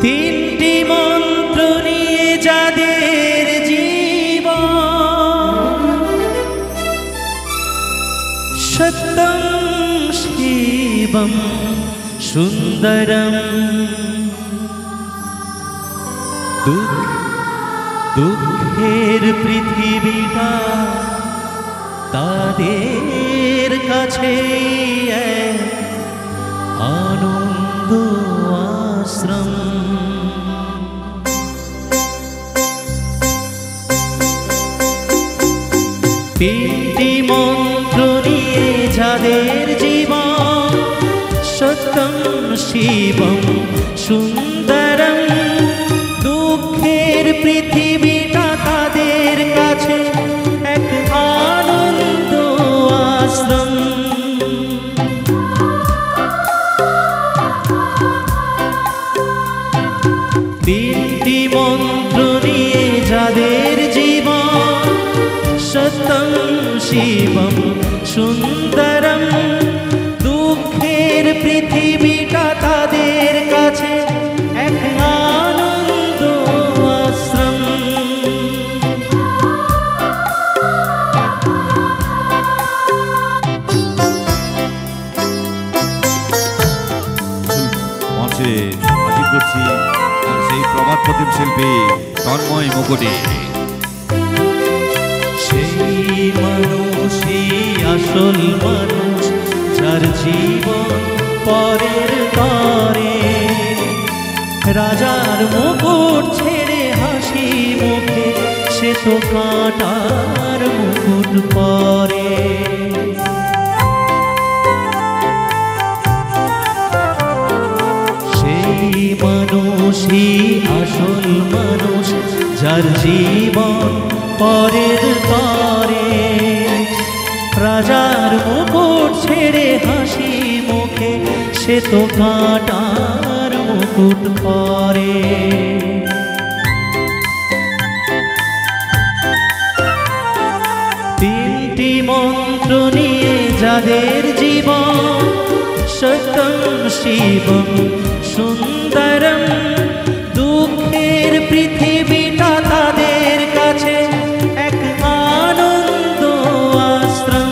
তিনটি মন্ত্র নিয়ে যাদের জীবন, সত্যম শিবম সুন্দরম, দুঃখের পৃথিবীটা তাদের কাছে আনন্দ আশ্রম। তিনটি মন্ত্র নিয়ে যাদের জীবন, সত্যম শিবম সুন্দরম, দুঃখের পৃথিবীটা তাদের কাছে এক আনন্দ আশ্রম। তিনটি মন্ত্র নিয়ে যাদের জীবন, সত্যম শিবম সুন্দরম, দুঃখের পৃথিবীটা তাদের কাছে এক আনন্দ আশ্রম। মঞ্চে হাজির করছি সেই প্রবাদ প্রতিম শিল্পী তন্ময় মুকুটি। সেই মানুষই আসল মানুষ, যার জীবন পরের তরে, রাজার মুকুট ছেড়ে হাসি মুখে সে তো কাঁটার মুকুট পরে। সেই মানুষই আসল মানুষ, যার জীবন পরের তরে, রাজার মুকুট ছেড়ে হাসি মুখে সে তো কাঁটার মুকুট পরে। তিনটি মন্ত্র নিয়ে যাদের জীবন, সত্যম শিবম সুন্দরম, দুঃখের পৃথিবীটা তাদের কাছে এক আনন্দ আশ্রম।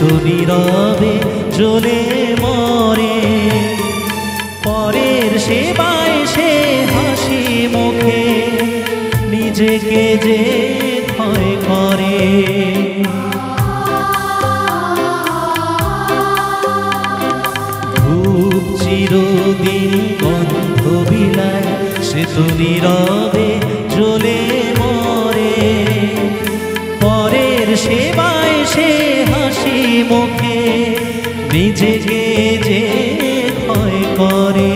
তো নীরবে জ্বলে মরে, পরের সেবায় সে হাসি মুখে নিজেকে যে ক্ষয় করে। খুব চিরদিন গন্ধ বিলায়, সে তো নীরবে জ্বলে মরে, পরের সেবায় সে হাসি মুখে নিজেকে যে ক্ষয় করে।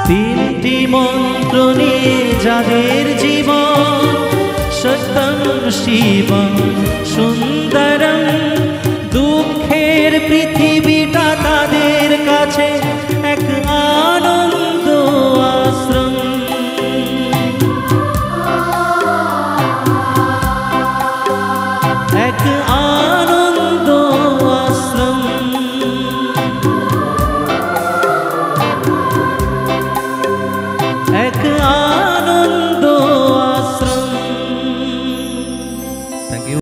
তিনটি মন্ত্র নিয়ে যাদের জীবন, সত্যম শিবম সুন্দরম,